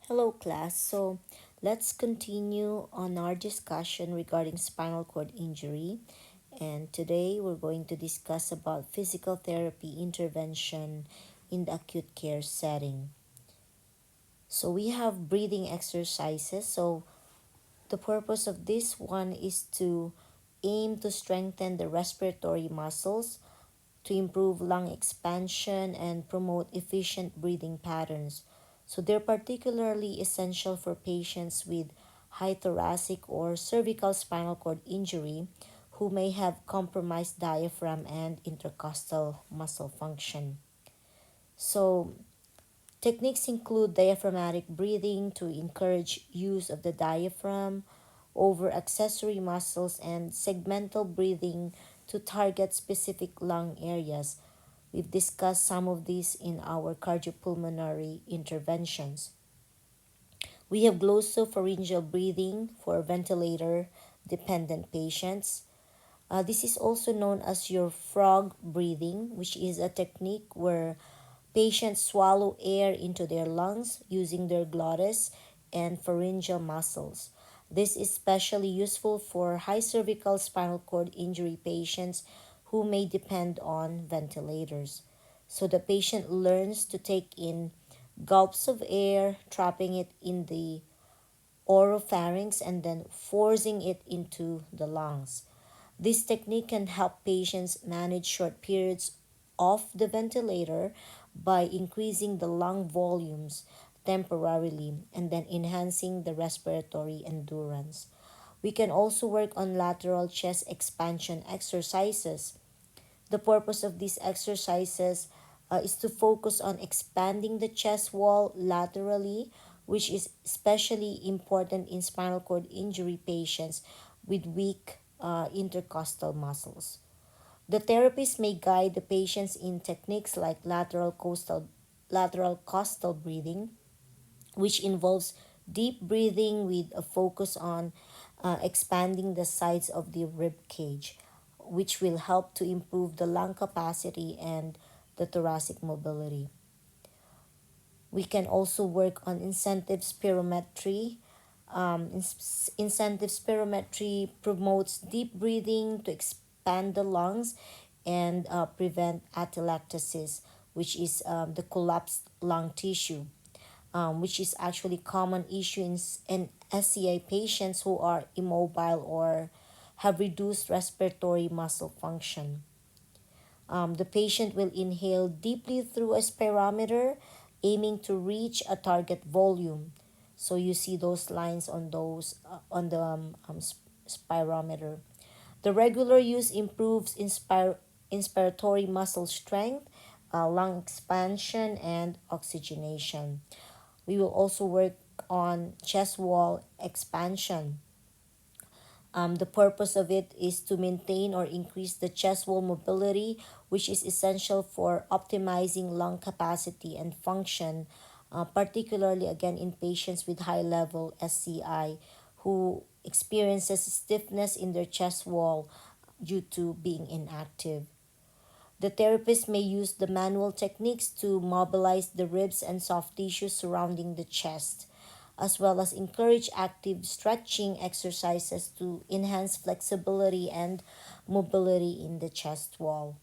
Hello, class. Let's continue on our discussion regarding spinal cord injury. And today we're going to discuss about physical therapy intervention in the acute care setting. So, we have breathing exercises. The purpose of this one is to aim to strengthen the respiratory muscles, to improve lung expansion and promote efficient breathing patterns. So they're particularly essential for patients with high thoracic or cervical spinal cord injury who may have compromised diaphragm and intercostal muscle function. So techniques include diaphragmatic breathing to encourage use of the diaphragm over accessory muscles and segmental breathing to target specific lung areas. We've discussed some of these in our cardiopulmonary interventions. We have glossopharyngeal breathing for ventilator dependent patients. This is also known as your frog breathing, which is a technique where patients swallow air into their lungs using their glottis and pharyngeal muscles. This is especially useful for high cervical spinal cord injury patients who may depend on ventilators. So the patient learns to take in gulps of air, trapping it in the oropharynx and then forcing it into the lungs. This technique can help patients manage short periods off the ventilator by increasing the lung volumes temporarily and then enhancing the respiratory endurance. We can also work on lateral chest expansion exercises. The purpose of these exercises is to focus on expanding the chest wall laterally, which is especially important in spinal cord injury patients with weak intercostal muscles. The therapist may guide the patients in techniques like lateral costal breathing, which involves deep breathing with a focus on expanding the sides of the rib cage, which will help to improve the lung capacity and the thoracic mobility. We can also work on incentive spirometry. Incentive spirometry promotes deep breathing to expand the lungs and prevent atelectasis, which is the collapsed lung tissue, which is actually common issue in SCI patients who are immobile or have reduced respiratory muscle function. The patient will inhale deeply through a spirometer, aiming to reach a target volume. So you see those lines on those on the spirometer. The regular use improves inspiratory muscle strength, lung expansion, and oxygenation. We will also work on chest wall expansion. The purpose of it is to maintain or increase the chest wall mobility, which is essential for optimizing lung capacity and function, particularly again in patients with high level SCI who experiences stiffness in their chest wall due to being inactive. The therapist may use the manual techniques to mobilize the ribs and soft tissue surrounding the chest, as well as encourage active stretching exercises to enhance flexibility and mobility in the chest wall.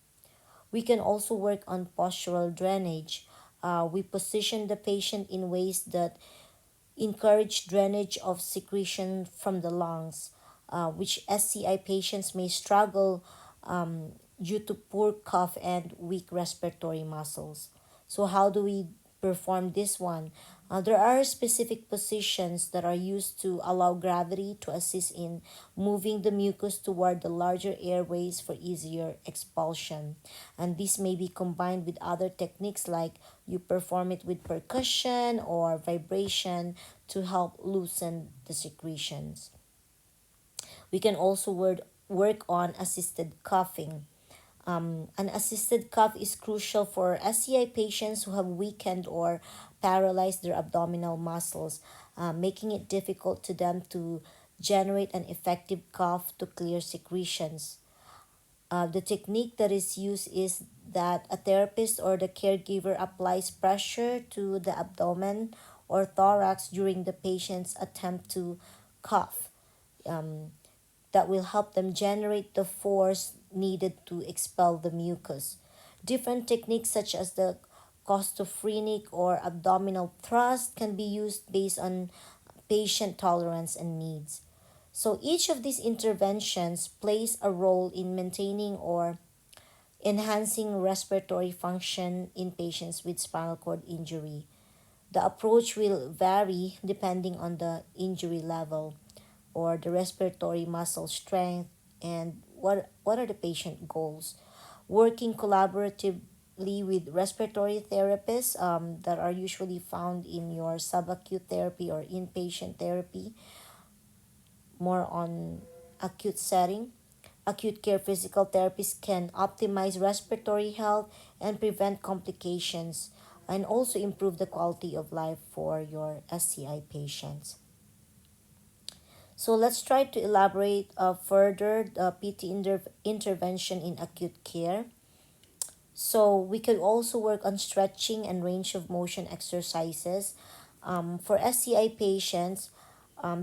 We can also work on postural drainage. We position the patient in ways that encourage drainage of secretion from the lungs, which SCI patients may struggle due to poor cough and weak respiratory muscles. So, how do we perform this one? There are specific positions that are used to allow gravity to assist in moving the mucus toward the larger airways for easier expulsion. And this may be combined with other techniques like you perform it with percussion or vibration to help loosen the secretions. We can also work on assisted coughing. An assisted cough is crucial for SCI patients who have weakened or paralyzed their abdominal muscles, making it difficult to them to generate an effective cough to clear secretions. The technique that is used is that a therapist or the caregiver applies pressure to the abdomen or thorax during the patient's attempt to cough. Um, that will help them generate the force needed to expel the mucus. Different techniques such as the costophrenic or abdominal thrust can be used based on patient tolerance and needs. So each of these interventions plays a role in maintaining or enhancing respiratory function in patients with spinal cord injury. The approach will vary depending on the injury level or the respiratory muscle strength and what are the patient goals. Working collaboratively with respiratory therapists that are usually found in your subacute therapy or inpatient therapy, more on acute setting. Acute care physical therapists can optimize respiratory health and prevent complications and also improve the quality of life for your SCI patients. So let's try to elaborate further the PT intervention in acute care. So we could also work on stretching and range of motion exercises. For SCI patients,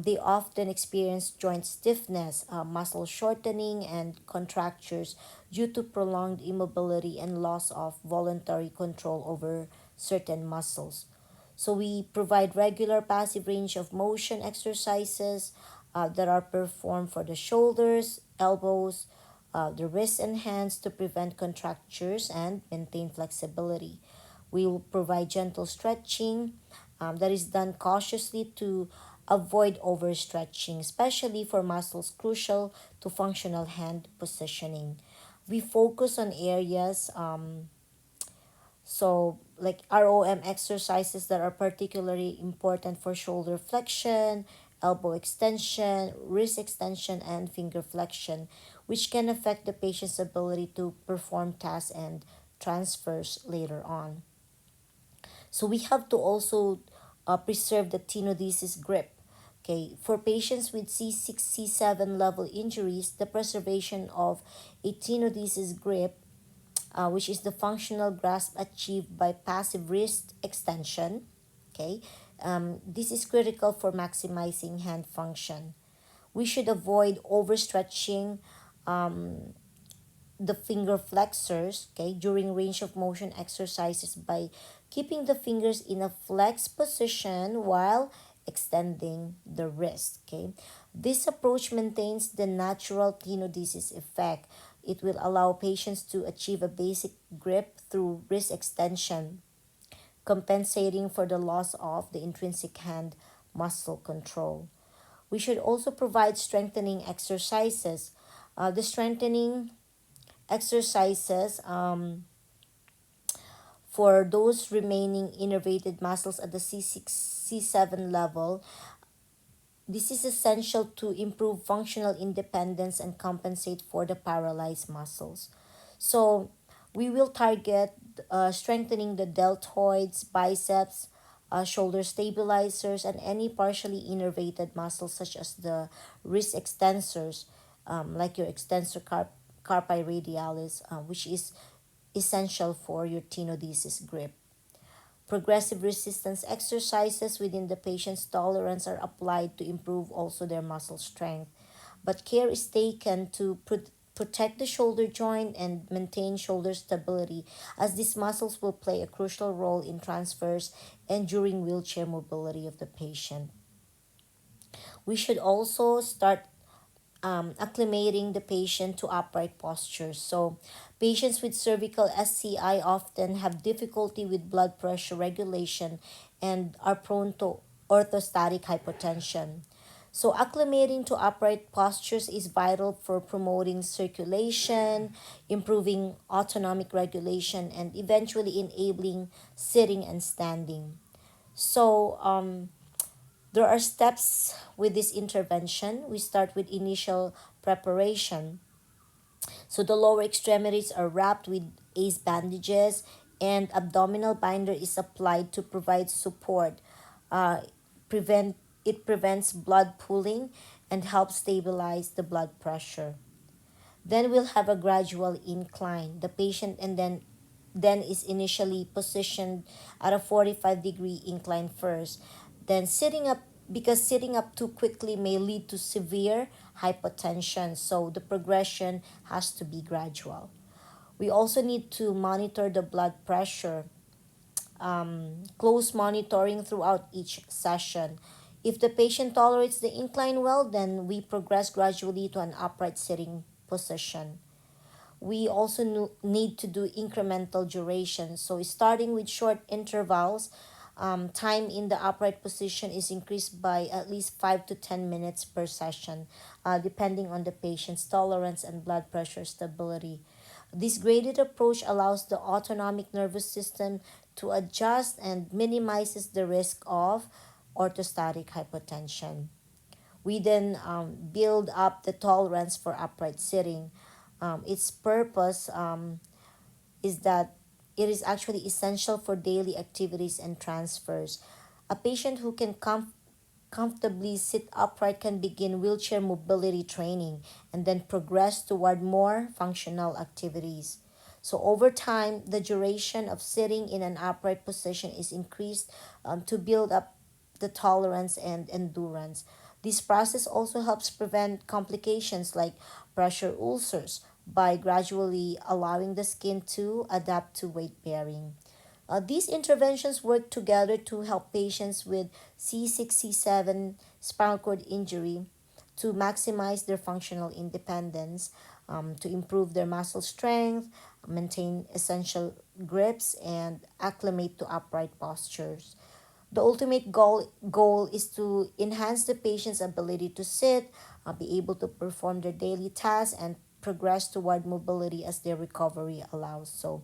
they often experience joint stiffness, muscle shortening, and contractures due to prolonged immobility and loss of voluntary control over certain muscles. So we provide regular passive range of motion exercises that are performed for the shoulders, elbows, the wrists and hands to prevent contractures and maintain flexibility. We will provide gentle stretching that is done cautiously to avoid overstretching, especially for muscles crucial to functional hand positioning. We focus on areas like ROM exercises that are particularly important for shoulder flexion, elbow extension, wrist extension, and finger flexion, which can affect the patient's ability to perform tasks and transfers later on. So we have to also preserve the tenodesis grip. Okay, for patients with C6, C7 level injuries, the preservation of a tenodesis grip, which is the functional grasp achieved by passive wrist extension. Okay, this is critical for maximizing hand function. We should avoid overstretching the finger flexors, okay, during range of motion exercises by keeping the fingers in a flex position while extending the wrist, okay. This approach maintains the natural tenodesis effect. It will allow patients to achieve a basic grip through wrist extension, compensating for the loss of the intrinsic hand muscle control. We should also provide strengthening exercises. The strengthening exercises for those remaining innervated muscles at the C6, C7 level. This is essential to improve functional independence and compensate for the paralyzed muscles. So, we will target strengthening the deltoids, biceps, shoulder stabilizers, and any partially innervated muscles such as the wrist extensors, like your carpi radialis, which is essential for your tenodesis grip. Progressive resistance exercises within the patient's tolerance are applied to improve also their muscle strength. But care is taken to protect the shoulder joint and maintain shoulder stability, as these muscles will play a crucial role in transfers and during wheelchair mobility of the patient. We should also start acclimating the patient to upright postures. So, patients with cervical SCI often have difficulty with blood pressure regulation and are prone to orthostatic hypotension. So, acclimating to upright postures is vital for promoting circulation, improving autonomic regulation, and eventually enabling sitting and standing. So, there are steps with this intervention. We start with initial preparation. So the lower extremities are wrapped with ACE bandages and abdominal binder is applied to provide support. Uh, prevent It prevents blood pooling and helps stabilize the blood pressure. Then we'll have a gradual incline. The patient and then then is initially positioned at a 45-degree incline first. Then sitting up, because sitting up too quickly may lead to severe hypotension, so the progression has to be gradual. We also need to monitor the blood pressure, close monitoring throughout each session. If the patient tolerates the incline well, then we progress gradually to an upright sitting position. We also need to do incremental duration. So starting with short intervals, time in the upright position is increased by at least 5 to 10 minutes per session, depending on the patient's tolerance and blood pressure stability. This graded approach allows the autonomic nervous system to adjust and minimizes the risk of orthostatic hypotension. We then build up the tolerance for upright sitting. Its purpose is that it is actually essential for daily activities and transfers. A patient who can comfortably sit upright can begin wheelchair mobility training and then progress toward more functional activities. So, over time, the duration of sitting in an upright position is increased to build up the tolerance and endurance. This process also helps prevent complications like pressure ulcers by gradually allowing the skin to adapt to weight bearing. These interventions work together to help patients with C6, C7 spinal cord injury to maximize their functional independence, to improve their muscle strength, maintain essential grips, and acclimate to upright postures. The ultimate goal is to enhance the patient's ability to sit, be able to perform their daily tasks, and progress toward mobility as their recovery allows. So,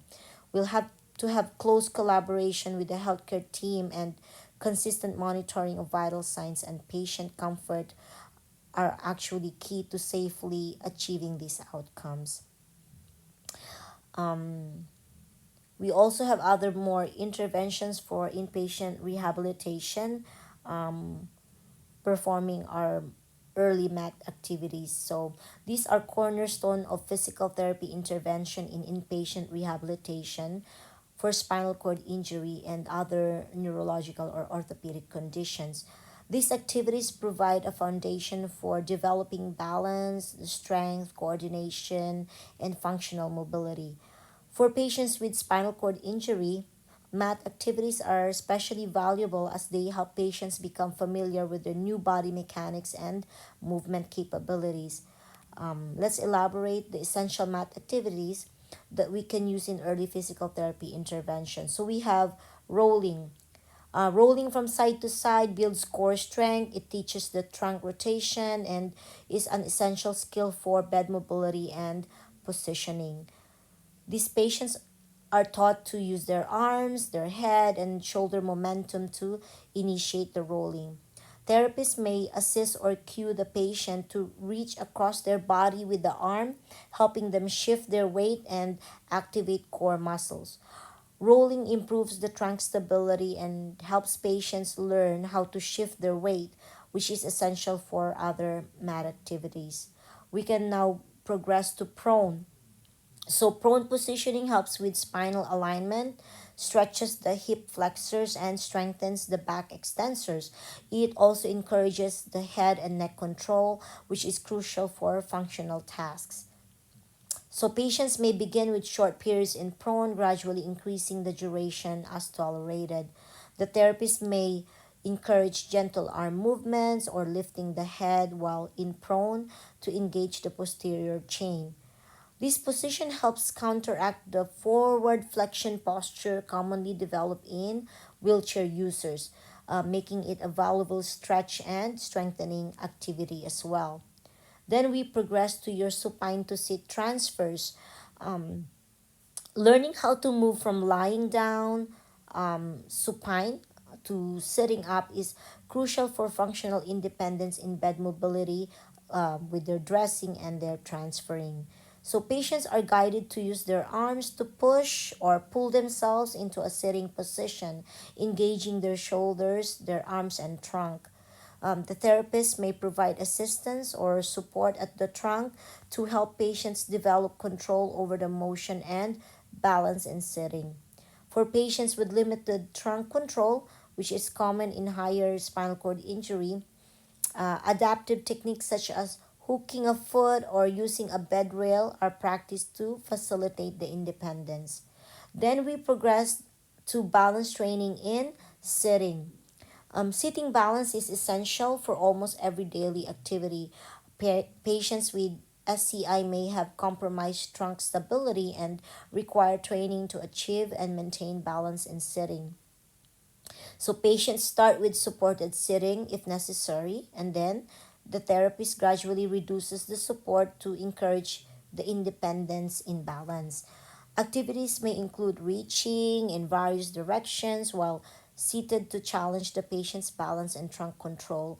we'll have to have close collaboration with the healthcare team, and consistent monitoring of vital signs and patient comfort are actually key to safely achieving these outcomes. Um, we also have other more interventions for inpatient rehabilitation, um, performing our early mat activities. So these are cornerstone of physical therapy intervention in inpatient rehabilitation for spinal cord injury and other neurological or orthopedic conditions. These activities provide a foundation for developing balance, strength, coordination, and functional mobility. For patients with spinal cord injury, mat activities are especially valuable as they help patients become familiar with their new body mechanics and movement capabilities. Let's elaborate the essential mat activities that we can use in early physical therapy intervention. So we have rolling. Rolling from side to side builds core strength. It teaches the trunk rotation and is an essential skill for bed mobility and positioning. These patients are taught to use their arms, their head, and shoulder momentum to initiate the rolling. Therapists may assist or cue the patient to reach across their body with the arm, helping them shift their weight and activate core muscles. Rolling improves the trunk stability and helps patients learn how to shift their weight, which is essential for other mat activities. We can now progress to prone. So, prone positioning helps with spinal alignment, stretches the hip flexors, and strengthens the back extensors. It also encourages the head and neck control, which is crucial for functional tasks. So, patients may begin with short periods in prone, gradually increasing the duration as tolerated. The therapist may encourage gentle arm movements or lifting the head while in prone to engage the posterior chain. This position helps counteract the forward flexion posture commonly developed in wheelchair users, making it a valuable stretch and strengthening activity as well. Then we progress to your supine to sit transfers. Um, Learning how to move from lying down, supine, to sitting up is crucial for functional independence in bed mobility, with their dressing and their transferring. So patients are guided to use their arms to push or pull themselves into a sitting position, engaging their shoulders, their arms, and trunk. The therapist may provide assistance or support at the trunk to help patients develop control over the motion and balance, and sitting. For patients with limited trunk control, which is common in higher spinal cord injury, adaptive techniques such as hooking a foot or using a bed rail are practiced to facilitate the independence. Then we progress to balance training in sitting. Sitting balance is essential for almost every daily activity. Patients with SCI may have compromised trunk stability and require training to achieve and maintain balance in sitting. So patients start with supported sitting if necessary, and then the therapist gradually reduces the support to encourage the independence in balance. Activities may include reaching in various directions while seated to challenge the patient's balance and trunk control,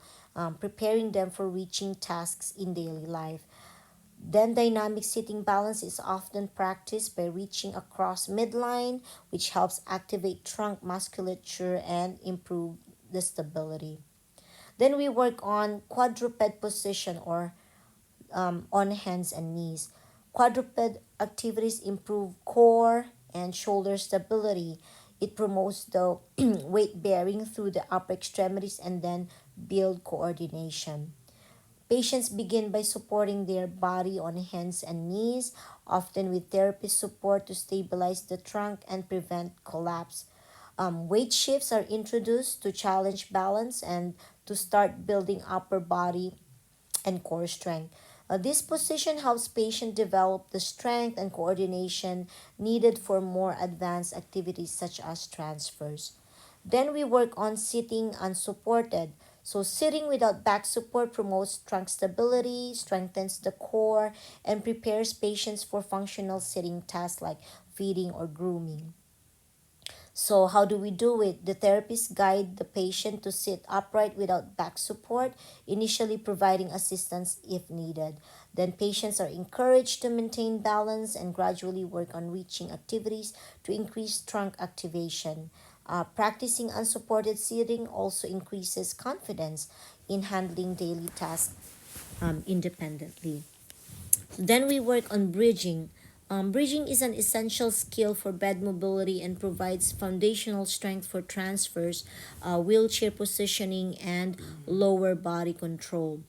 preparing them for reaching tasks in daily life. Then dynamic sitting balance is often practiced by reaching across midline, which helps activate trunk musculature and improve the stability. Then we work on quadruped position or on hands and knees. Quadruped activities improve core and shoulder stability. It promotes the weight bearing through the upper extremities and then build coordination. Patients begin by supporting their body on hands and knees, often with therapist support to stabilize the trunk and prevent collapse. Weight shifts are introduced to challenge balance and to start building upper body and core strength. This position helps patients develop the strength and coordination needed for more advanced activities such as transfers. Then we work on sitting unsupported. So, sitting without back support promotes trunk stability, strengthens the core, and prepares patients for functional sitting tasks like feeding or grooming. So, how do we do it? The therapist guide the patient to sit upright without back support, initially providing assistance if needed. Then, patients are encouraged to maintain balance and gradually work on reaching activities to increase trunk activation. Practicing unsupported sitting also increases confidence in handling daily tasks independently. Then we work on bridging. Bridging is an essential skill for bed mobility and provides foundational strength for transfers, wheelchair positioning, and lower body control.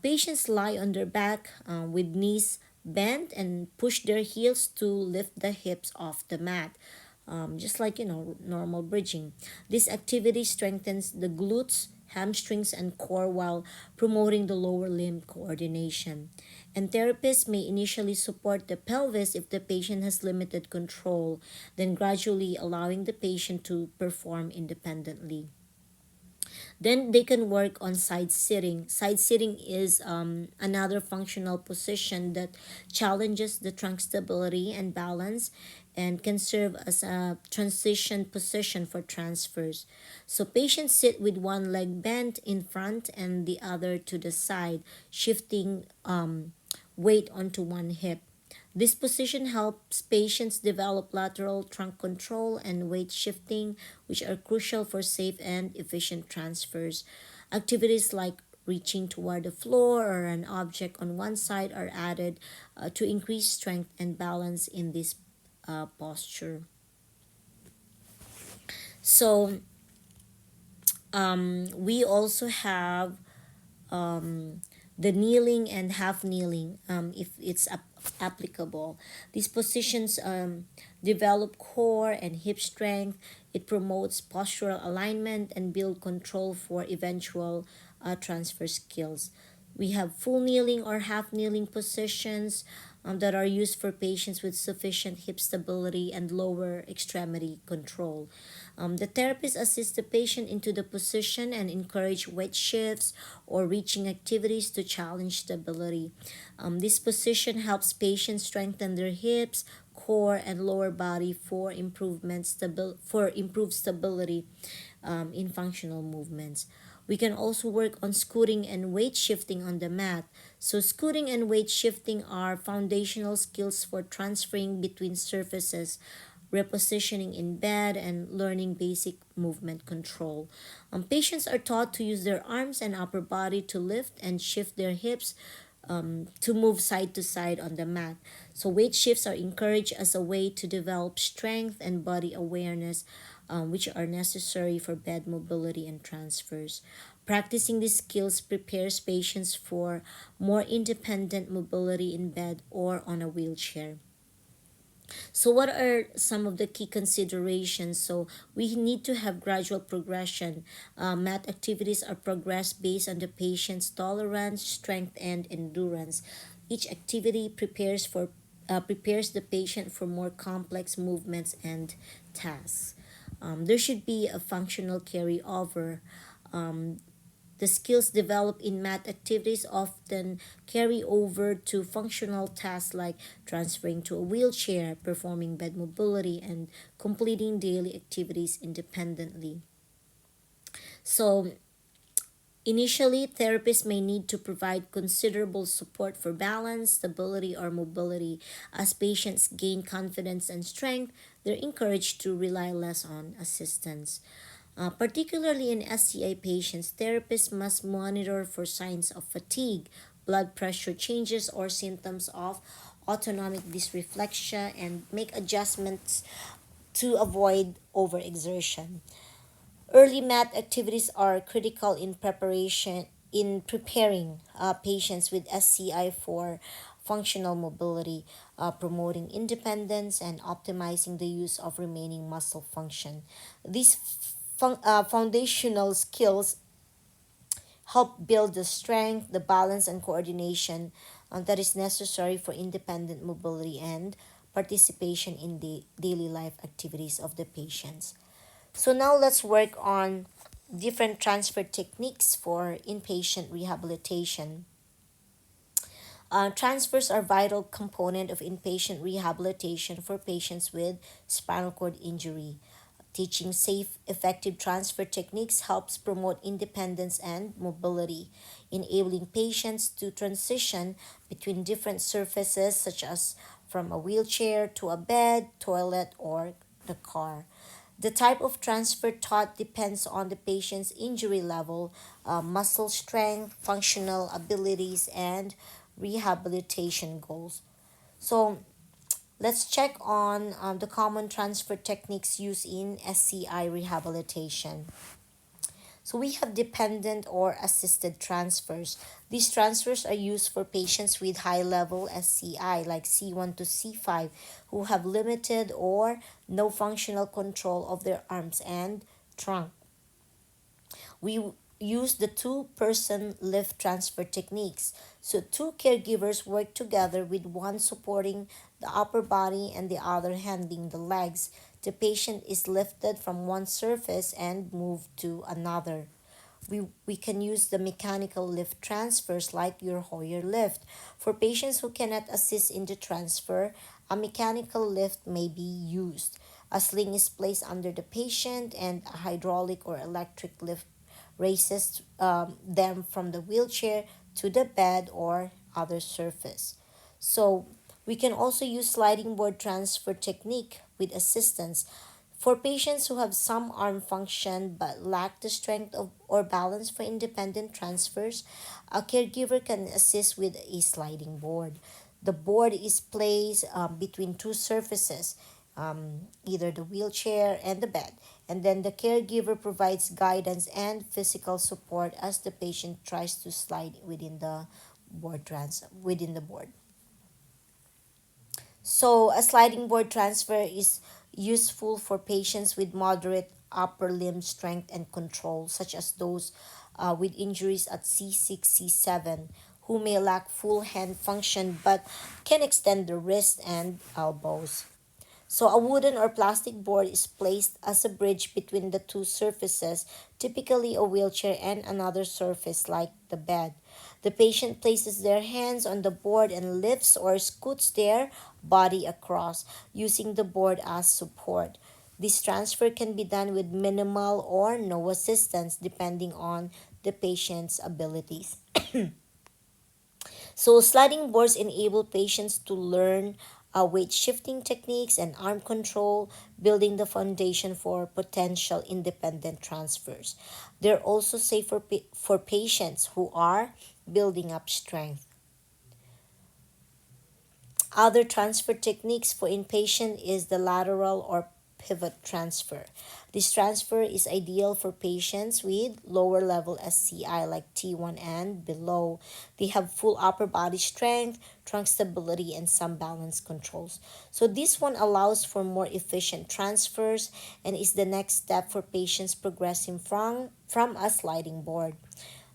Patients lie on their back with knees bent and push their heels to lift the hips off the mat. Just like normal bridging. This activity strengthens the glutes, hamstrings, and core while promoting the lower limb coordination. And therapists may initially support the pelvis if the patient has limited control, then gradually allowing the patient to perform independently. Then they can work on side sitting. Side sitting is another functional position that challenges the trunk stability and balance and can serve as a transition position for transfers. So patients sit with one leg bent in front and the other to the side, shifting weight onto one hip. This position helps patients develop lateral trunk control and weight shifting, which are crucial for safe and efficient transfers. Activities like reaching toward the floor or an object on one side are added to increase strength and balance in this posture. So, we also have um, the kneeling and half kneeling if it's applicable. These positions develop core and hip strength. It promotes postural alignment and build control for eventual transfer skills. We have full kneeling or half kneeling positions that are used for patients with sufficient hip stability and lower extremity control. The therapist assists the patient into the position and encourage weight shifts or reaching activities to challenge stability. This position helps patients strengthen their hips, core, and lower body for improved stability in functional movements. We can also work on scooting and weight shifting on the mat. So, scooting and weight shifting are foundational skills for transferring between surfaces, repositioning in bed, and learning basic movement control. Patients are taught to use their arms and upper body to lift and shift their hips to move side to side on the mat. So weight shifts are encouraged as a way to develop strength and body awareness, which are necessary for bed mobility and transfers. Practicing these skills prepares patients for more independent mobility in bed or on a wheelchair. So, what are some of the key considerations? So, we need to have gradual progression. Math activities are progressed based on the patient's tolerance, strength, and endurance. Each activity prepares the patient for more complex movements and tasks. There should be a functional carryover. The skills developed in math activities often carry over to functional tasks like transferring to a wheelchair, performing bed mobility, and completing daily activities independently. So, initially, therapists may need to provide considerable support for balance, stability, or mobility. As patients gain confidence and strength, they're encouraged to rely less on assistance. Particularly in SCI patients, therapists must monitor for signs of fatigue, blood pressure changes, or symptoms of autonomic dysreflexia and make adjustments to avoid overexertion. Early math activities are critical in preparing patients with SCI for functional mobility, promoting independence and optimizing the use of remaining muscle function. These foundational skills help build the strength, the balance, and coordination that is necessary for independent mobility and participation in the daily life activities of the patients. So now let's work on different transfer techniques for inpatient rehabilitation. Transfers are vital component of inpatient rehabilitation for patients with spinal cord injury. Teaching safe, effective transfer techniques helps promote independence and mobility, enabling patients to transition between different surfaces such as from a wheelchair to a bed, toilet, or the car. The type of transfer taught depends on the patient's injury level, muscle strength, functional abilities, and rehabilitation goals. So, let's check on the common transfer techniques used in SCI rehabilitation. So we have dependent or assisted transfers. These transfers are used for patients with high level SCI like C1 to C5 who have limited or no functional control of their arms and trunk. We use the two-person lift transfer techniques. So two caregivers work together with one supporting the upper body and the other handling the legs. The patient is lifted from one surface and moved to another. We can use the mechanical lift transfers like your Hoyer lift. For patients who cannot assist in the transfer, a mechanical lift may be used. A sling is placed under the patient and a hydraulic or electric lift raises them from the wheelchair to the bed or other surface. So we can also use sliding board transfer technique with assistance. For patients who have some arm function but lack the strength or balance for independent transfers, a caregiver can assist with a sliding board. The board is placed between two surfaces, either the wheelchair and the bed, and then the caregiver provides guidance and physical support as the patient tries to slide within the board. So, a sliding board transfer is useful for patients with moderate upper limb strength and control, such as those with injuries at C6, C7, who may lack full hand function but can extend the wrist and elbows. So, a wooden or plastic board is placed as a bridge between the two surfaces, typically a wheelchair and another surface like the bed. The patient places their hands on the board and lifts or scoots their body across, using the board as support. This transfer can be done with minimal or no assistance depending on the patient's abilities. So, sliding boards enable patients to learn weight shifting techniques and arm control, building the foundation for potential independent transfers. They're also safe for patients who are building up strength. Other transfer techniques for inpatient is the lateral or pivot transfer. This transfer is ideal for patients with lower level SCI like T1 and below. They have full upper body strength, trunk stability, and some balance controls. So this one allows for more efficient transfers and is the next step for patients progressing from a sliding board.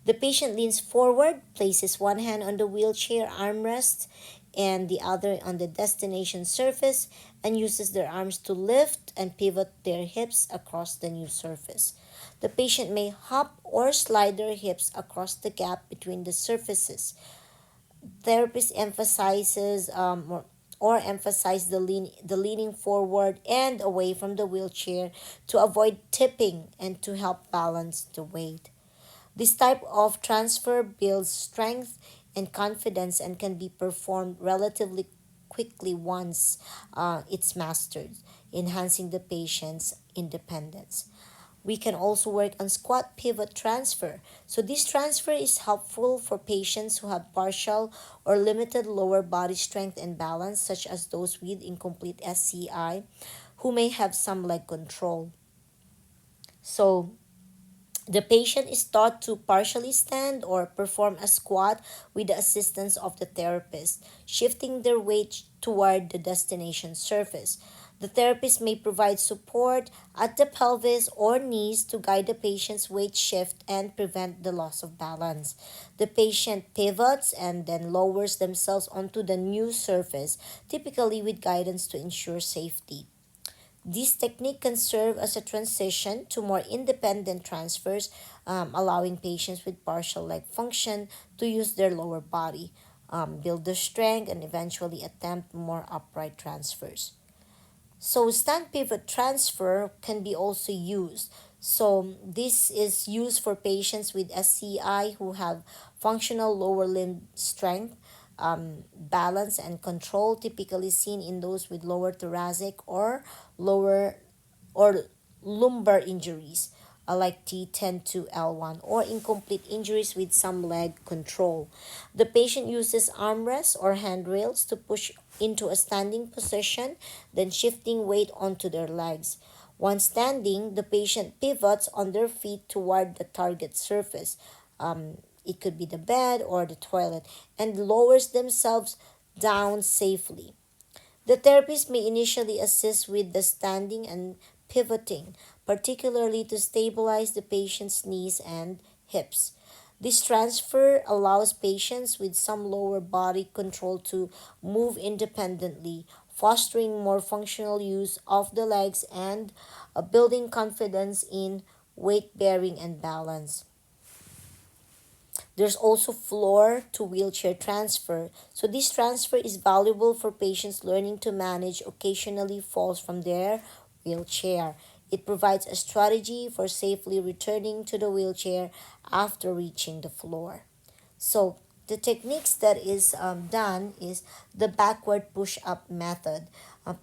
The patient leans forward, places one hand on the wheelchair armrest and the other on the destination surface, and uses their arms to lift and pivot their hips across the new surface. The patient may hop or slide their hips across the gap between the surfaces. Therapist emphasizes or emphasize the leaning forward and away from the wheelchair to avoid tipping and to help balance the weight. This type of transfer builds strength and confidence and can be performed relatively quickly once it's mastered, enhancing the patient's independence. We can also work on squat pivot transfer. So, this transfer is helpful for patients who have partial or limited lower body strength and balance, such as those with incomplete SCI who may have some leg control. So, the patient is taught to partially stand or perform a squat with the assistance of the therapist, shifting their weight toward the destination surface. The therapist may provide support at the pelvis or knees to guide the patient's weight shift and prevent the loss of balance. The patient pivots and then lowers themselves onto the new surface, typically with guidance to ensure safety. This technique can serve as a transition to more independent transfers, allowing patients with partial leg function to use their lower body, build their strength, and eventually attempt more upright transfers. So stand pivot transfer can be also used. So this is used for patients with SCI who have functional lower limb strength, balance, and control, typically seen in those with lower thoracic or lower or lumbar injuries like T10 to L1 or incomplete injuries with some leg control. The patient uses armrests or handrails to push into a standing position, then shifting weight onto their legs. Once standing, the patient pivots on their feet toward the target surface. It could be the bed or the toilet and lowers themselves down safely. The therapist may initially assist with the standing and pivoting, particularly to stabilize the patient's knees and hips. This transfer allows patients with some lower body control to move independently, fostering more functional use of the legs and building confidence in weight bearing and balance. There's also floor to wheelchair transfer. So this transfer is valuable for patients learning to manage occasionally falls from their wheelchair. It provides a strategy for safely returning to the wheelchair after reaching the floor. So the techniques that is done is the backward push-up method.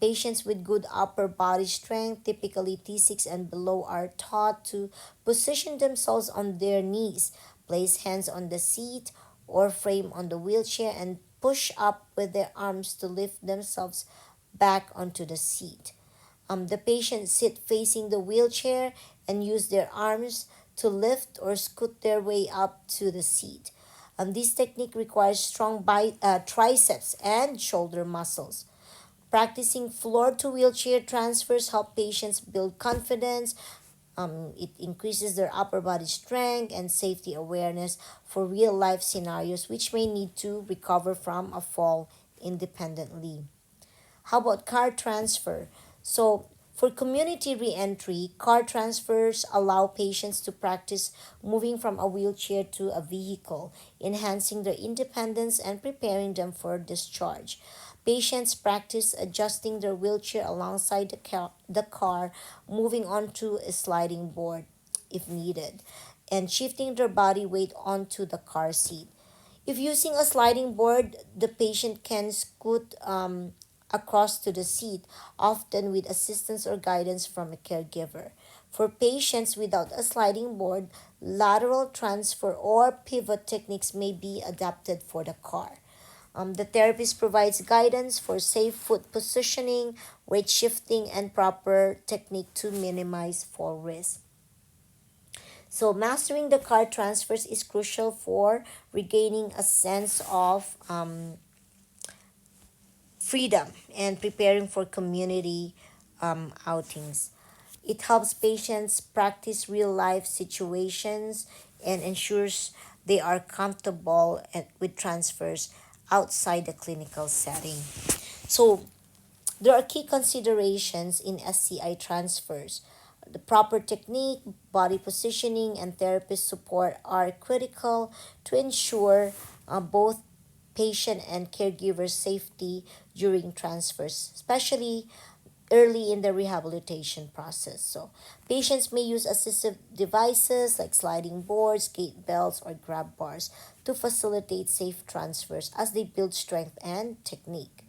Patients with good upper body strength, typically T6 and below, are taught to position themselves on their knees, place hands on the seat or frame on the wheelchair, and push up with their arms to lift themselves back onto the seat. The patient sit facing the wheelchair and use their arms to lift or scoot their way up to the seat. This technique requires strong triceps and shoulder muscles. Practicing floor to wheelchair transfers help patients build confidence. It increases their upper body strength and safety awareness for real life scenarios which may need to recover from a fall independently. How about car transfer? So, for community reentry, car transfers allow patients to practice moving from a wheelchair to a vehicle, enhancing their independence and preparing them for discharge. Patients practice adjusting their wheelchair alongside the car, moving onto a sliding board if needed, and shifting their body weight onto the car seat. If using a sliding board, the patient can scoot across to the seat, often with assistance or guidance from a caregiver. For patients without a sliding board, lateral transfer or pivot techniques may be adapted for the car. The therapist provides guidance for safe foot positioning, weight shifting, and proper technique to minimize fall risk. So, mastering the card transfers is crucial for regaining a sense of freedom and preparing for community outings. It helps patients practice real life situations and ensures they are comfortable with transfers outside the clinical setting. So, there are key considerations in SCI transfers. The proper technique, body positioning, and therapist support are critical to ensure both patient and caregiver safety during transfers, especially early in the rehabilitation process. So, patients may use assistive devices like sliding boards, gait belts, or grab bars to facilitate safe transfers as they build strength and technique.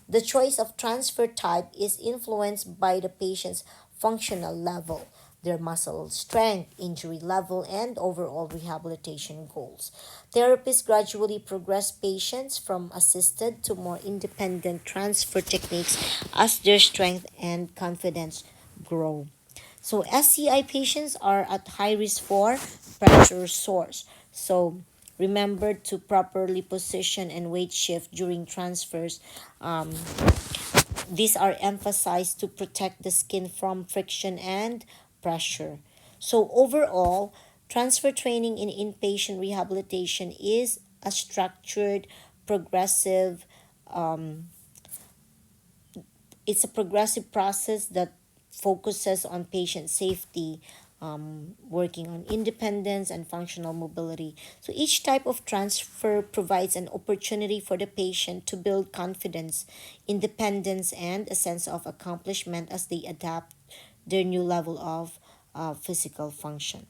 The choice of transfer type is influenced by the patient's functional level, their muscle strength, injury level, and overall rehabilitation goals. Therapists gradually progress patients from assisted to more independent transfer techniques as their strength and confidence grow. So SCI patients are at high risk for pressure sores. So remember to properly position and weight shift during transfers. Um, these are emphasized to protect the skin from friction and pressure. So overall, transfer training in inpatient rehabilitation is a structured, progressive it's a progressive process that focuses on patient safety, working on independence and functional mobility. So each type of transfer provides an opportunity for the patient to build confidence, independence, and a sense of accomplishment as they adapt their new level of physical function.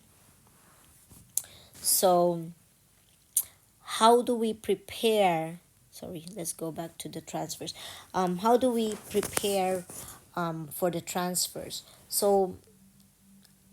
So, how do we prepare? Sorry, let's go back to the transfers. How do we prepare for the transfers? So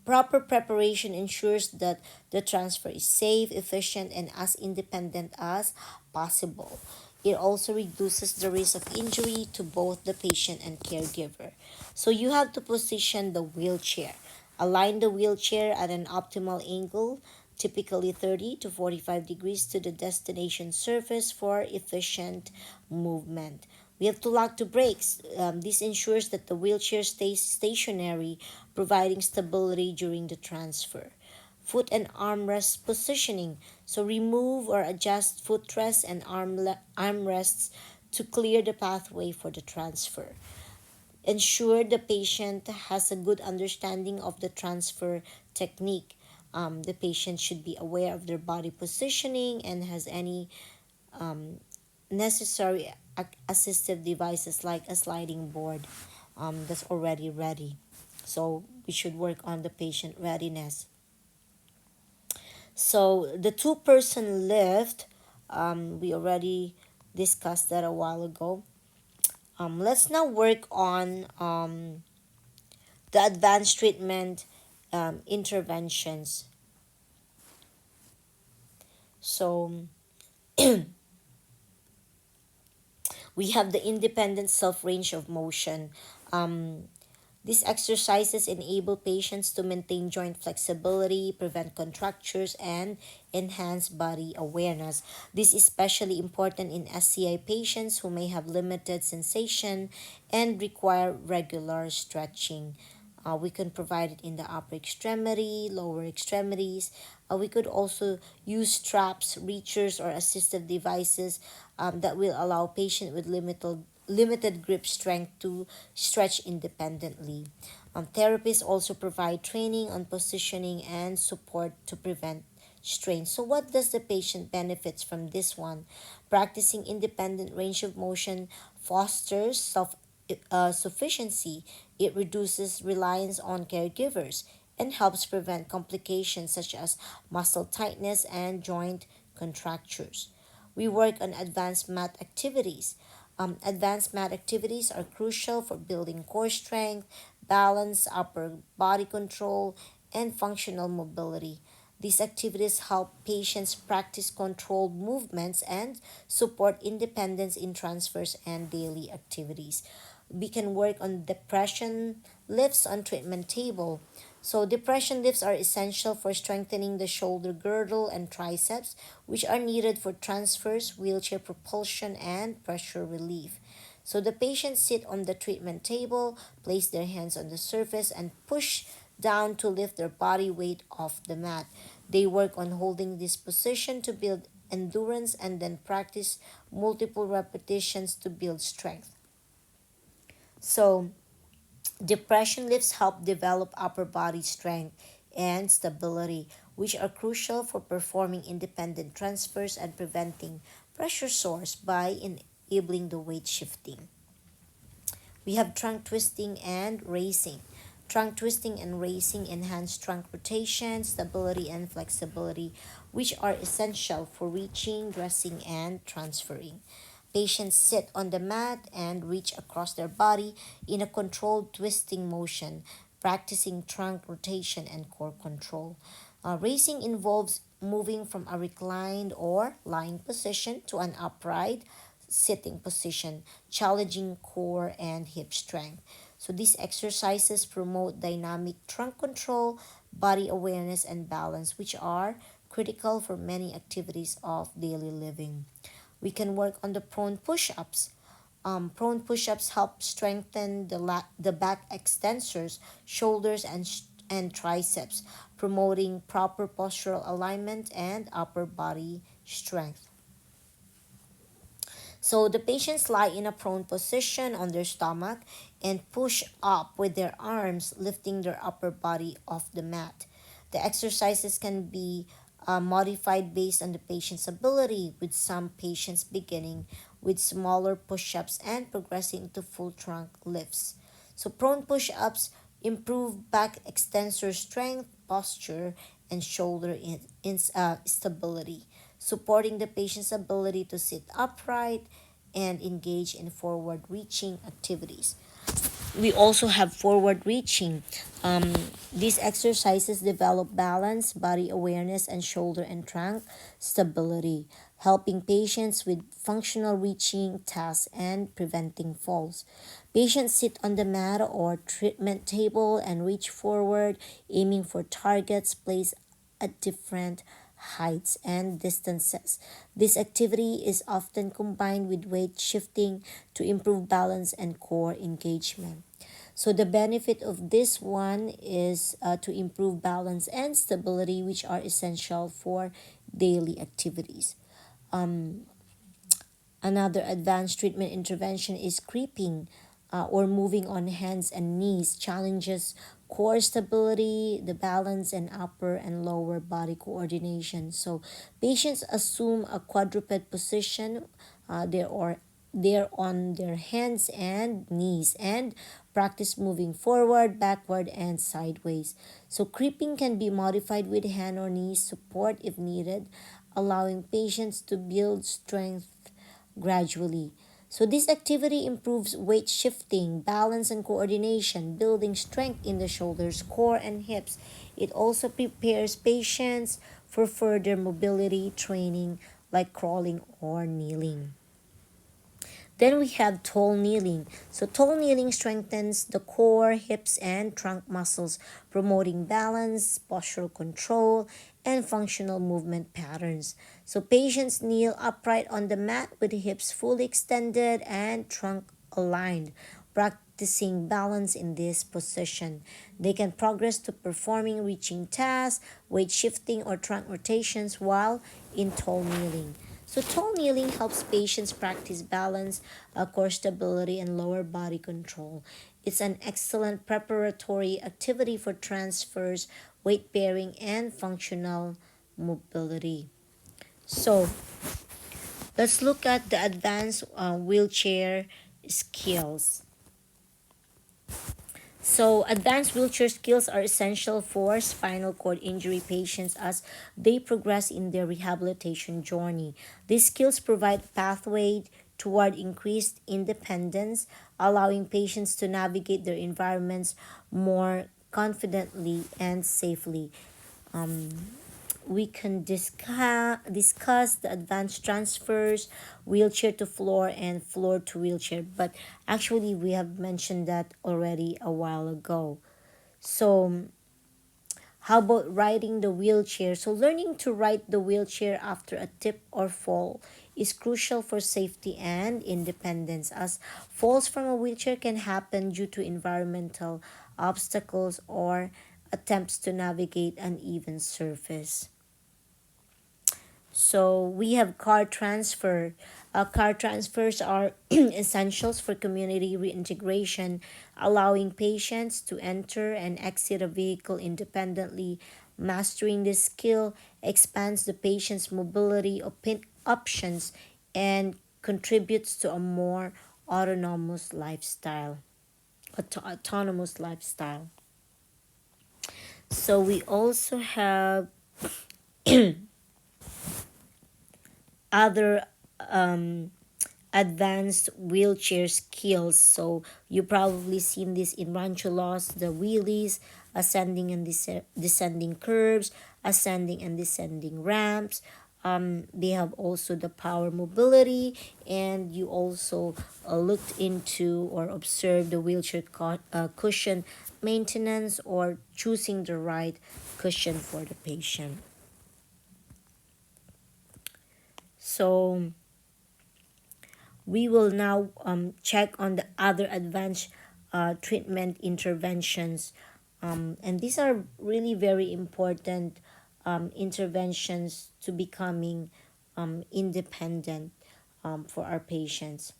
proper preparation ensures that the transfer is safe, efficient, and as independent as possible. It also reduces the risk of injury to both the patient and caregiver. So you have to position the wheelchair. Align the wheelchair at an optimal angle, typically 30 to 45 degrees to the destination surface for efficient movement. We have to lock the brakes. This ensures that the wheelchair stays stationary, providing stability during the transfer. Foot and armrest positioning. So remove or adjust footrests and armrests to clear the pathway for the transfer. Ensure the patient has a good understanding of the transfer technique. The patient should be aware of their body positioning and has any necessary assistive devices like a sliding board that's already ready. So we should work on the patient readiness. So the two-person lift, we already discussed that a while ago. Let's now work on the advanced treatment interventions. So we have the independent self range of motion. Um, These exercises enable patients to maintain joint flexibility, prevent contractures, and enhance body awareness. This is especially important in SCI patients who may have limited sensation and require regular stretching. We can provide it in the upper extremity, lower extremities. We could also use straps, reachers, or assistive devices that will allow patient with limited grip strength to stretch independently. Therapists also provide training on positioning and support to prevent strain. So, what does the patient benefits from this one? Practicing independent range of motion fosters self sufficiency. It reduces reliance on caregivers and helps prevent complications such as muscle tightness and joint contractures. We work on advanced math activities. Advanced math activities are crucial for building core strength, balance, upper body control, and functional mobility. These activities help patients practice controlled movements and support independence in transfers and daily activities. We can work on depression lifts on treatment table. So depression lifts are essential for strengthening the shoulder girdle and triceps, which are needed for transfers, wheelchair propulsion, and pressure relief. So the patients sit on the treatment table, place their hands on the surface, and push down to lift their body weight off the mat. They work on holding this position to build endurance and then practice multiple repetitions to build strength. So, depression lifts help develop upper body strength and stability, which are crucial for performing independent transfers and preventing pressure sores by enabling the weight shifting. We have trunk twisting and racing. Trunk twisting and racing enhance trunk rotation, stability, and flexibility, which are essential for reaching, dressing, and transferring. Patients sit on the mat and reach across their body in a controlled twisting motion, practicing trunk rotation and core control. Racing involves moving from a reclined or lying position to an upright sitting position, challenging core and hip strength. So these exercises promote dynamic trunk control, body awareness, and balance, which are critical for many activities of daily living. We can work on the prone push-ups. Prone push-ups help strengthen the back extensors, shoulders, and triceps, promoting proper postural alignment and upper body strength. So the patients lie in a prone position on their stomach and push up with their arms, lifting their upper body off the mat. The exercises can be modified based on the patient's ability, with some patients beginning with smaller push ups and progressing to full trunk lifts. So, prone push ups improve back extensor strength, posture, and shoulder stability, supporting the patient's ability to sit upright and engage in forward reaching activities. We also have forward reaching. Um, these exercises develop balance, body awareness, and shoulder and trunk stability, helping patients with functional reaching tasks and preventing falls. Patients sit on the mat or treatment table and reach forward, aiming for targets placed at different heights and distances. This activity is often combined with weight shifting to improve balance and core engagement. So the benefit of this one is to improve balance and stability, which are essential for daily activities. Another advanced treatment intervention is creeping or moving on hands and knees, challenges core stability, the balance, and upper and lower body coordination. So patients assume a quadruped position. They're on their hands and knees and practice moving forward, backward, and sideways. So creeping can be modified with hand or knee support if needed, allowing patients to build strength gradually. So this activity improves weight shifting, balance and coordination, building strength in the shoulders, core and hips. It also prepares patients for further mobility training like crawling or kneeling. Then we have tall kneeling. So tall kneeling strengthens the core, hips, and trunk muscles, promoting balance, postural control, and functional movement patterns. So patients kneel upright on the mat with the hips fully extended and trunk aligned, practicing balance in this position. They can progress to performing reaching tasks, weight shifting, or trunk rotations while in tall kneeling. So tall kneeling helps patients practice balance, core stability, and lower body control. It's an excellent preparatory activity for transfers, weight bearing, and functional mobility. So let's look at the advanced wheelchair skills. So, advanced wheelchair skills are essential for spinal cord injury patients as they progress in their rehabilitation journey. These skills provide a pathway toward increased independence, allowing patients to navigate their environments more confidently and safely. we can discuss the advanced transfers, wheelchair to floor and floor to wheelchair. But actually, we have mentioned that already a while ago. So, how about riding the wheelchair? So, learning to ride the wheelchair after a tip or fall is crucial for safety and independence, as falls from a wheelchair can happen due to environmental obstacles or attempts to navigate uneven surface. So we have car transfer. Car transfers are essentials for community reintegration, allowing patients to enter and exit a vehicle independently. Mastering this skill expands the patient's mobility options and contributes to a more autonomous lifestyle. Autonomous lifestyle. So we also have other um, advanced wheelchair skills. So you probably seen this in rancholos, the wheelies, ascending and descending curves, ascending and descending ramps. They have also the power mobility, and you also looked into or observed the wheelchair cushion maintenance or choosing the right cushion for the patient. So we will now check on the other advanced treatment interventions. And these are really very important interventions to becoming independent for our patients.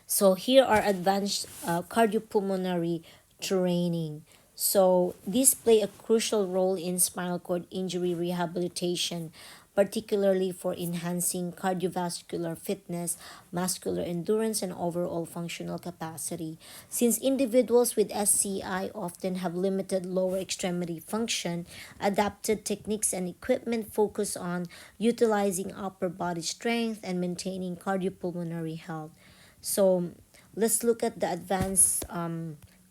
So here are advanced cardiopulmonary training. So these play a crucial role in spinal cord injury rehabilitation, particularly for enhancing cardiovascular fitness, muscular endurance, and overall functional capacity. Since individuals with SCI often have limited lower extremity function, adapted techniques and equipment focus on utilizing upper body strength and maintaining cardiopulmonary health. So let's look at the advanced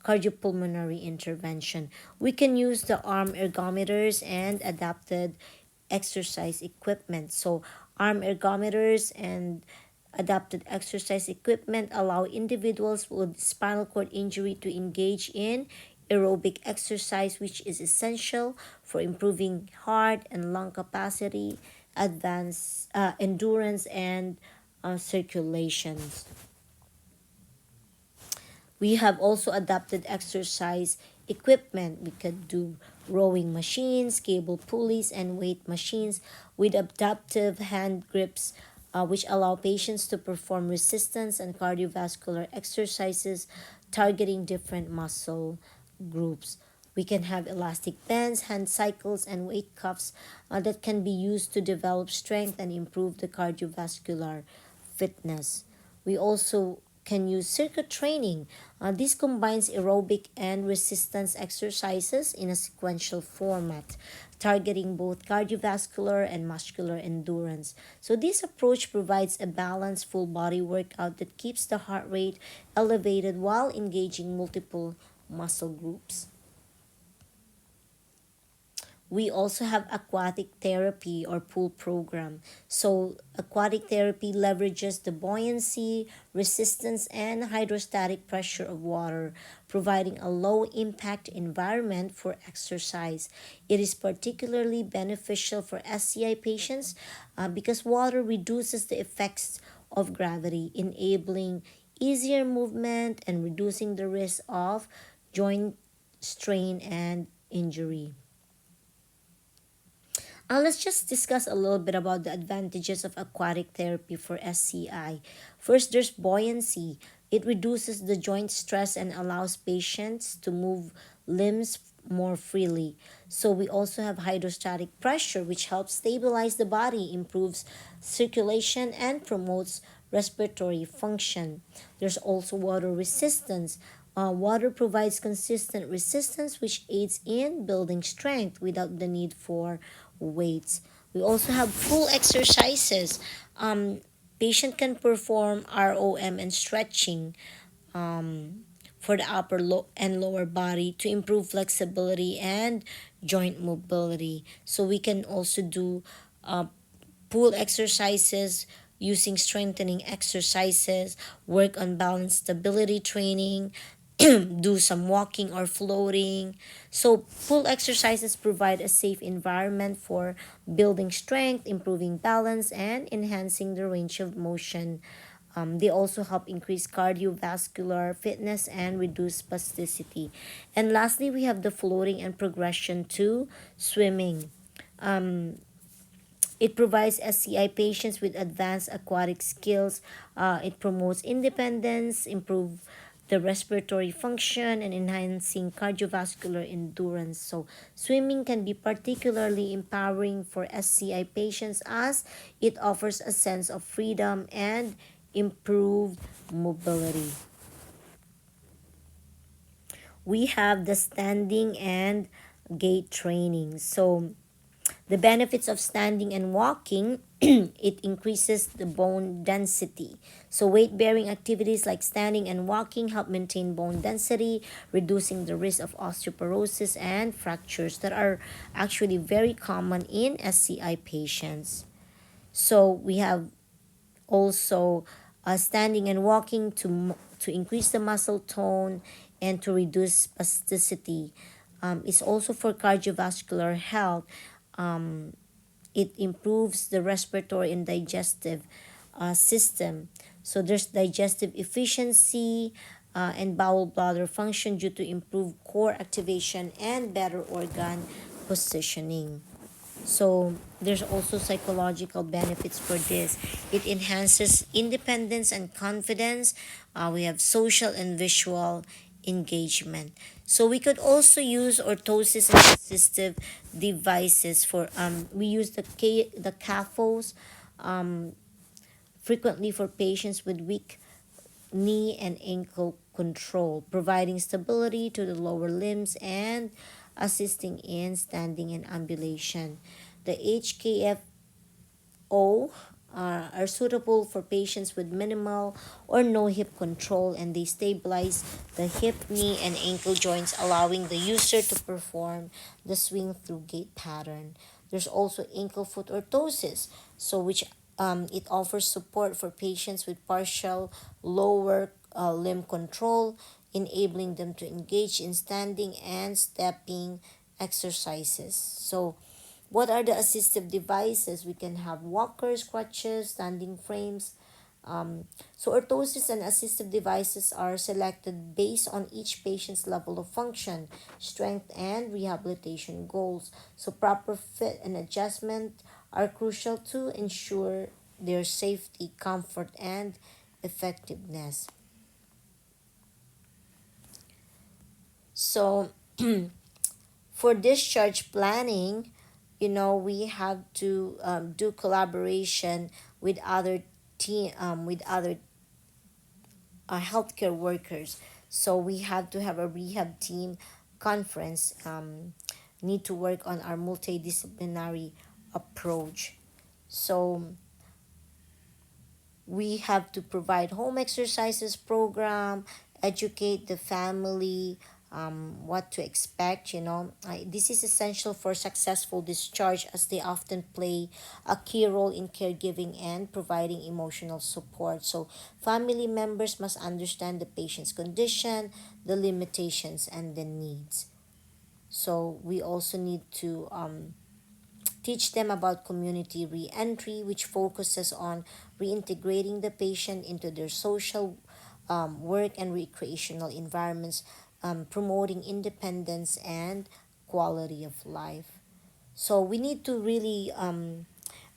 cardiopulmonary intervention. We can use the arm ergometers and adapted exercise equipment. So arm ergometers and adapted exercise equipment allow individuals with spinal cord injury to engage in aerobic exercise, which is essential for improving heart and lung capacity, advance endurance, and circulations. We have also adapted exercise equipment. We could do rowing machines, cable pulleys, and weight machines with adaptive hand grips, which allow patients to perform resistance and cardiovascular exercises targeting different muscle groups. We can have elastic bands, hand cycles, and weight cuffs that can be used to develop strength and improve the cardiovascular fitness. We also can use circuit training. This combines aerobic and resistance exercises in a sequential format, targeting both cardiovascular and muscular endurance. So, this approach provides a balanced full body workout that keeps the heart rate elevated while engaging multiple muscle groups. We also have aquatic therapy or pool program. So aquatic therapy leverages the buoyancy, resistance, and hydrostatic pressure of water, providing a low impact environment for exercise. It is particularly beneficial for SCI patients because water reduces the effects of gravity, enabling easier movement and reducing the risk of joint strain and injury. Let's just discuss a little bit about the advantages of aquatic therapy for SCI. First, there's buoyancy. It reduces the joint stress and allows patients to move limbs more freely. So, we also have hydrostatic pressure, which helps stabilize the body, improves circulation, and promotes respiratory function. There's also water resistance. Water provides consistent resistance, which aids in building strength without the need for weights. We also have full exercises. Patient can perform ROM and stretching for the and lower body to improve flexibility and joint mobility. So we can also do uh, pull exercises using strengthening exercises, work on balance stability training, do some walking or floating. So, pull exercises provide a safe environment for building strength, improving balance, and enhancing the range of motion. They also help increase cardiovascular fitness and reduce spasticity. And lastly, we have the floating and progression to swimming. It provides SCI patients with advanced aquatic skills. It promotes independence, improve the respiratory function, and enhancing cardiovascular endurance. So, swimming can be particularly empowering for SCI patients as it offers a sense of freedom and improved mobility. We have the standing and gait training. So, the benefits of standing and walking, it increases the bone density. So weight bearing activities like standing and walking help maintain bone density, reducing the risk of osteoporosis and fractures that are actually very common in SCI patients. So we have also standing and walking to increase the muscle tone and to reduce spasticity. It's also for cardiovascular health. It improves the respiratory and digestive system. So there's digestive efficiency and bowel bladder function due to improved core activation and better organ positioning. So there's also psychological benefits for this. It enhances independence and confidence. We have social and visual engagement. So we could also use orthosis and assistive devices for we use the CAFOs frequently for patients with weak knee and ankle control, providing stability to the lower limbs and assisting in standing and ambulation. The HKFO are suitable for patients with minimal or no hip control, and they stabilize the hip, knee, and ankle joints, allowing the user to perform the swing through gait pattern. There's also ankle foot orthosis, so which it offers support for patients with partial lower limb control, enabling them to engage in standing and stepping exercises. So what are the assistive devices? We can have walkers, crutches, standing frames. So orthosis and assistive devices are selected based on each patient's level of function, strength, and rehabilitation goals. So proper fit and adjustment are crucial to ensure their safety, comfort, and effectiveness. So for discharge planning, we have to do collaboration with other with other healthcare workers. So we have to have a rehab team conference. Need to work on our multidisciplinary approach. So we have to provide home exercises program, educate the family what to expect. This is essential for successful discharge as they often play a key role in caregiving and providing emotional support. So family members must understand the patient's condition, the limitations, and the needs. So we also need to teach them about community reentry, which focuses on reintegrating the patient into their social, work, and recreational environments, promoting independence and quality of life. So we need to really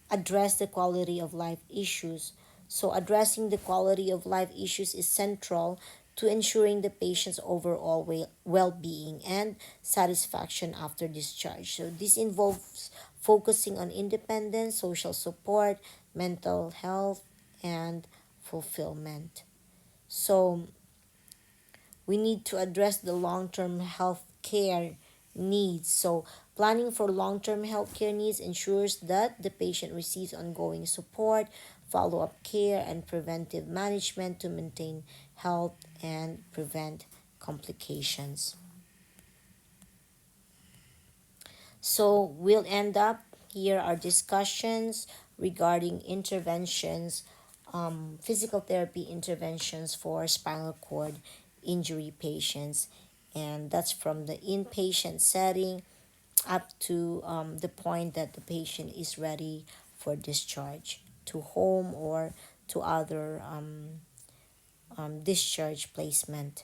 address the quality of life issues. So, addressing the quality of life issues is central to ensuring the patient's overall well being and satisfaction after discharge. So, this involves focusing on independence, social support, mental health, and fulfillment. So, we need to address the long-term health care needs. So, planning for long-term health care needs ensures that the patient receives ongoing support, follow-up care, and preventive management to maintain health and prevent complications. So we'll end up here our discussions regarding interventions, physical therapy interventions for spinal cord injury patients. And that's from the inpatient setting up to the point that the patient is ready for discharge to home or to other discharge placement.